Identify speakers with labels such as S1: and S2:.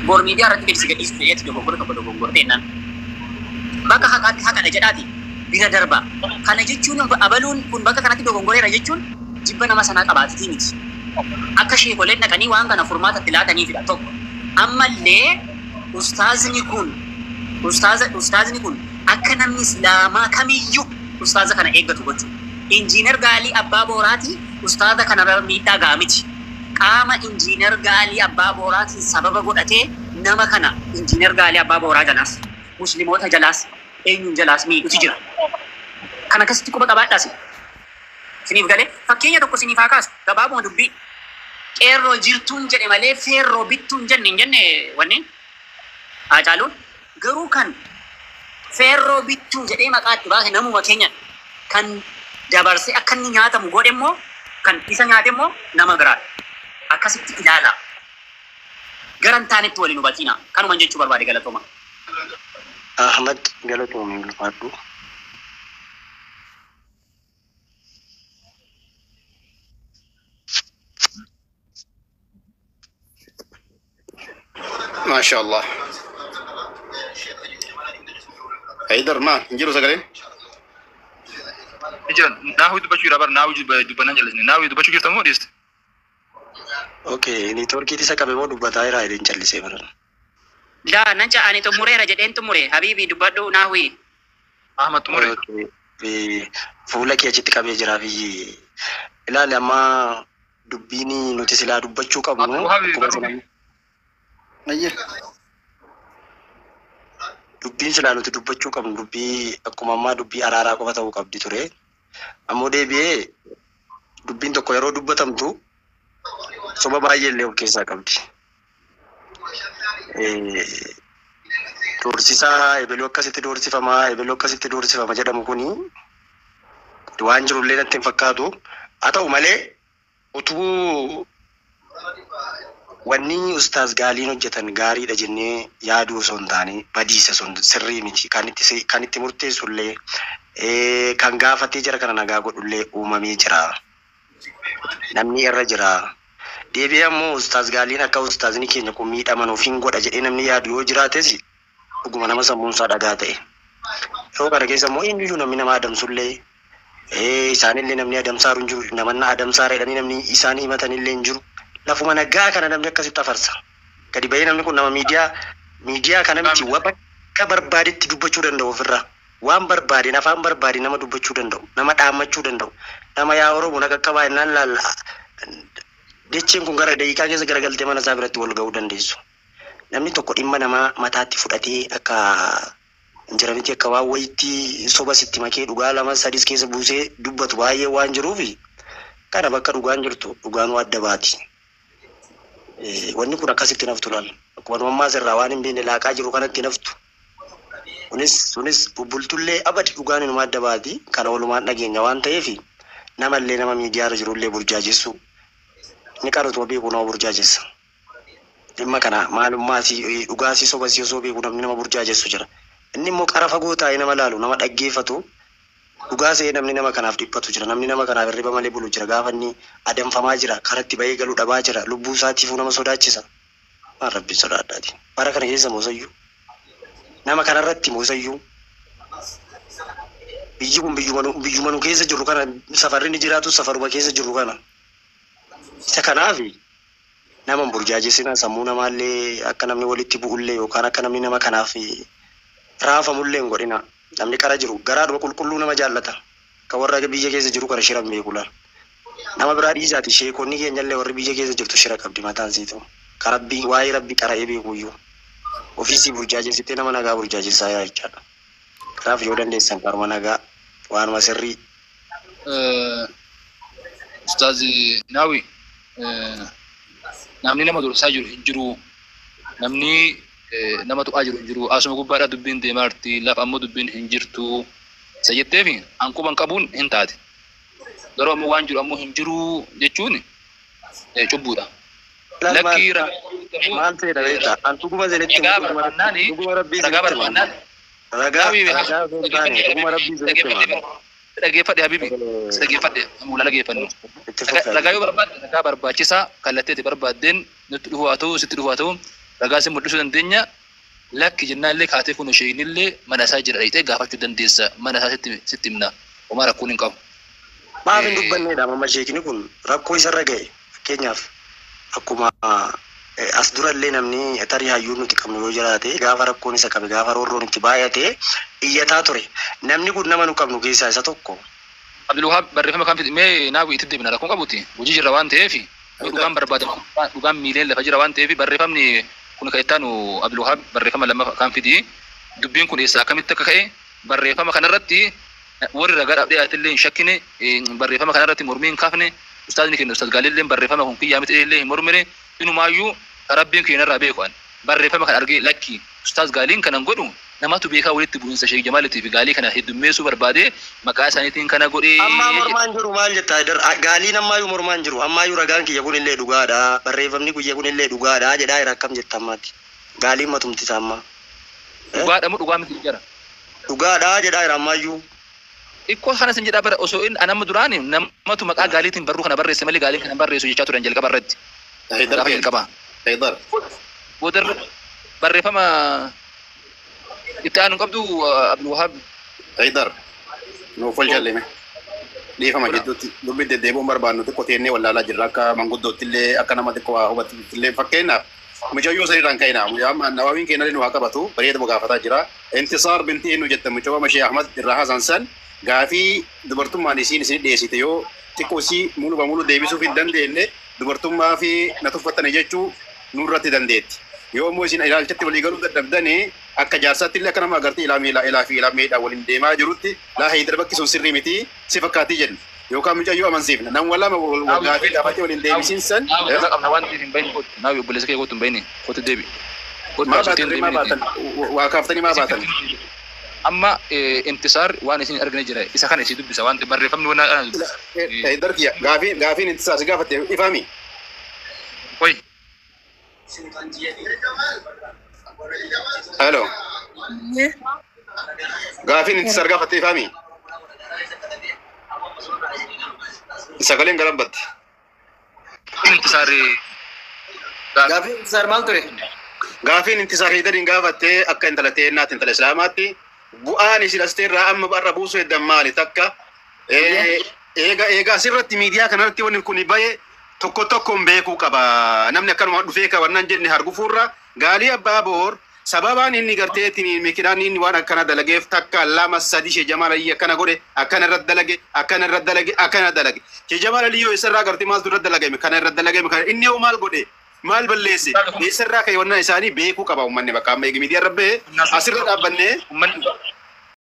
S1: bor media irratti beeksisa gadhiisu ta'eetu dogoggora tokko dogoggorteennan bakka haqaatti haqa jedhaati bira darba kana jechuun abaluun kun bakka kanatti dogoggoreera jechuun jibba nama sanaa qabaatitii miti akka sheekoleen dhaqanii waan kana furmaatatti laataniifidha tokko ammallee ustaazni kun akka namni islaamaa kamiyyuu ustaaza kana eeggatu gochuudha. Injiinar Gaalii Abbaa Booraatii ustaaza kanarra miidhaa ga'a miti. Qaama injiinar Gaalii Abbaa Booraatiin sababa godhatee nama kana injiinar Gaalii Abbaa Booraa jalaas musliimoota jalaas eenyuun jalaas miidhutu jira. Kana akkasitti quba qabaadhaas. Siniif galee fakkeenya tokko siniif haa kaasu gabaabuma dubbii qeerroo jirtuun jedhe malee feerroo bittuun jenne hin jenne wanneen Haacaaluun garuu kan feerroo bittuu jedhee maqaatti baase namuma keenya kan dabarsee akka inni nyaatamu godhe immoo kan isa nyaate immoo nama biraadha. Akkasitti ilaala. Garan taanetti waliin hubatina. Kanuman jechuu barbaade galatooma.
S2: Ahmad galatooma ulfaadhu.
S3: ما شاء الله. حيدر ما نجيله سكرين.
S4: Ijan, nahu itu baju rabar, nahu itu baju jelas ni. Nahu itu baju kita mau diist.
S2: Okay, ini Turki di sakabe mau dubbata ira idin callise baran.
S1: Daa nanca ani to mureera jedheen tumure habibi dubbadhu naawi.
S4: Ahmad tumure.
S2: Okay. Fuula kee achitti qabee jira fi ilaali amma dubbiin nuti silaa dubbachuu qabnu. Dubbiin silaa nuti dubbachuu qabnu dubbii akkuma ammaa dubbii araaraa qofa ta'uu qabdi ture. Ammoo deebi'ee dubbiin tokko yeroo dubbatamtu soba baay'ee illee of keessaa qabdi. Doorsisaa eebeluu akkasitti doorsifamaa eebeluu akkasitti doorsifama jedhamu kuni waan jirullee natti hin fakkaatu. Haa ta'u malee utubuu wanni ustaaz Gaaliin hojjetan gaariidha jennee yaaduu osoo hin taane badiisa sun sirrii miti kan itti murteessullee kan gaafatee jira kana nagaa godhullee uumamee jira. Namni irra jira. Deebi'ee ammoo ustaaz Gaaliin akka ustaazni keenya kun miidhaman ofiin godha jedhee namni yaadu yoo jiraates dhuguma nama sammuunsaa dhagaa ta'e. Yeroo kana keessa immoo eenyuyyuu namni nama adamsullee isaanillee namni adamsaaru hin jiru namanna adamsaara jedhanii namni isaan himatanillee hin jiru. Lafuma nagaa kana namni akkasitti afarsa. Gadi bahee namni kun nama miidiyaa kana miti bakka barbaadetti dubbachuu danda'u ofirraa. Waan barbaade afaan barbaade nama dubbachuu danda'u nama dhaammachuu danda'u nama yaa Oromoo naga qabaa innaan laalla decheen kun gara daqiiqaa keessa garagaltee mana isaa biratti wal ga'uu dandeessu. Namni tokko dhimma namaa mataatti fudhatee akka injiranitti akka waan wayitti soba sitti makee dhugaa lama sadis keessa buusee dubbatu baay'ee waan jiruufi kana bakka dhugaan jirtu dhugaan adda baati. Wanni kun akkasitti naftu laal. Akkuma ammaa sirraa waan hin beekne laaqaa jiru kanatti naftu. Sunis bubbultullee abadi dhugaan inuma adda baati. Kana walumaan dhageenya waan ta'eef namallee nama miidiyaarra jirullee burjaajessu. Ni qaratu beeku nama burjaajessa. Dhimma kana maalummaasi dhugaasi sobasi osoo beeku namni nama burjaajessu jira. Inni immoo qara fagoo taa'ee nama laalu nama dhaggeeffatu dhugaasee namni nama kanaaf dhiphatu jira. Namni nama kanaaf hirriba malee bulu jira. Gaafa inni adamfamaa jira. Karatti bahee galuu dhabaa jira. Lubbuu isaatiifuu nama sodaachisa. Waan rabbi sodaadhaati. Bara kana keessa moosayyuu. Nama kanarratti moosayyuu. Biyyi kun biyyuma nu keessa jiru kana safarri ni jiraatu safaruma keessa jiru kana. Isa kanaaf nama burjaajessina sammuu namaallee akka namni walitti bu'ullee yookaan akka namni nama kanaaf raafamullee hin godhina. Namni kara jiru garaadhuma qulqulluu nama jaallata. Kan warra biyya keessa jiru kana shiran beekula. Nama biraa dhiisaati sheekonni keenyallee warri biyya keessa jirtu shira qabdi mataan siitu. Karabbii waa'ee rabbi qara'ee beekuyyuu. Ofiisii burjaajessitee nama nagaa burjaajessaa yaa jechaadha. Kanaaf yoo dandeessan karuma nagaa waanuma sirrii.
S4: Ustaazi Naawi namni nama dursaa jiru namni nama tu'aa jiru asuma gubbaadhaa dubbiin deemaa jirti lafa ammoo dubbiin hin jirtu isa jetteefi hanquban qabuun hin taate garuu ammoo waan jiru ammoo hin jiru jechuun cubbuudha. Lakkiira
S2: maal ta'edha beektaa antu guma zeletti guma rabbii
S4: dhaggeeffadhe habibi dhaggeeffadhe muula dhaggeeffannu ragaa yoo barbaadde ragaa barbaachisaa kallatteetti barbaaddeen nutti dhufu haa ta'u sitti dhufu haa ta'u ragaa sin mul'isuu dandeenya lakki jennaallee kaatee kun isheenillee mana isaa jira dhayxee gaafachuu dandeessa mana isaa sitti himna homaa rakkoon hin qabu.
S2: Maaf hin dubbanneedha amma sheekni kun rakkoo isarra ga'e fakkeenyaaf akkuma as durallee namni tarii hayyuu nuti qabnu yoo jiraate gaafa rakkoon isa qabe gaafa roorroon itti baay'ate iyyataa ture namni kun nama nu qabnu keessaa isa tokko.
S4: Abdulwahab barreeffama kan fidhimee naafu itti deebina rakkoon qabuti hojii jirra waan ta'eef dhugaan barbaadamu dhugaan miileen lafa jira waan ta'eef barreeffamni kun kan ittaanu Abdulwahab barreeffama lammaffaa kan fidi dubbiin kun eessa akkamitti akka ka'e barreeffama kanarratti warri ragaa dhaabdee hin shakkine barreeffama kanarratti mormiin kaafne ustaadni keenya ustaad Gaalillee barreeffama kun kiyyaa miti illee hin mormine inumaayyuu rabbiin keenya irraa beekuan barreeffama kan argee lakki ustaad Gaaliin kanan godhu namatu beekaa walitti bu'insa Sheek Jamaalitii fi Gaalii kana heddummeessuu barbaade maqaa isaaniitiin kana godhee.
S2: Amma mormaan jiru maal jettaa Gaaliin ammayyuu mormaan jiru ammayyuu ragaan kiyya kun illee dhugaadha barreeffamni kiyya kun illee dhugaadha jedhaa jira akkam jetta ammaatti Gaaliin matumti isaa amma.
S4: Dhugaadha moo dhugaa miti jira.
S2: Dhugaadha jedhaa jira ammayyuu.
S4: Ikkoo kana sin jedhaa bara osoo inni anamma duraani namatu maqaa Gaaliitiin barruu kana barreesse malee Gaaliin kana barreessu jechaa turan jalqaba irratti. Gaafa jalqaba. Booda barreeffama itti aanu qabdu Abdulwahab.
S3: Haydar nuuf wal jallime dhiifama gidduutti dubbii deddeebi'uun barbaannu xiqqoo teennee wallaalaa jirra akka manguddootti illee akka nama xiqqoo waa hubatu illee fakkeenyaaf mucayyoo sanirraan ka'inaa nawaawiin keenya illee nu haa qabatu bareeduma gaafataa jira intisaar binti eenyu jetta mucawwa mashee Ahmad irraa Hasan san gaafii dubartummaan isin dhiyeessite yoo xiqqoo isii mulu deebisuuf hin dandeenye dubartummaa fi na tuffattane jechuu nurratti dandeetti. Yoo immoo isin ilaalchatti walii galuu dadhabdanii akka jaarsaatti illee akka nama agartee ilaa fi ilaameedha waliin deemaa jirutti laa Haydar bakki sun sirrii miti si fakkaatii jenna. Yookaan mucayyoo amansiifna. Nam wallama gaafii gaafatee waliin deebisiin san.
S4: Qabna waan hin bahin naawi obboleessa kee gootu hin bahin gootu deebi.
S3: Waa kaaftanii maa baatan.
S4: Amma intisaar waan isin argine jira isa kana isii dubbisa waan barreeffamni waan
S3: Haydar kiyya gaafiin intisaar si gaafatte ifaami.
S4: Qoy.
S3: Hello. Gaafin intisaar gaafatte ifaami. Sagaleen garabbatti.
S5: Gaafin intisaar maal ture?
S3: Gaafin intisaar Haydariin gaafatte akka intala teennaatti intala islaamaatti bu'aan isin asteerraa amma barra buusuu heddan maali takka eega asirratti miidiyaa kanarratti wanni kun bahe tokkoon beekuu qaba namni akkanuma dhufee kawannan jenne argufuurra Gaalii abbaa boor sababaan inni garteetiin mikiraan inni waan akkana dalageef takka lama sadi Sheek Jamaal Alii akkana godhe akkana irra dalage Sheek Jamaal Alii yoo isarraa gartee maaltu irra dalagame kana irra dalagame kana inni yoo maal godhe maal balleesse isarraa kaywanna isaanii beekuu qaba ummanni bakka amma eegi miidiyaa rabbe asirra dhaabbanne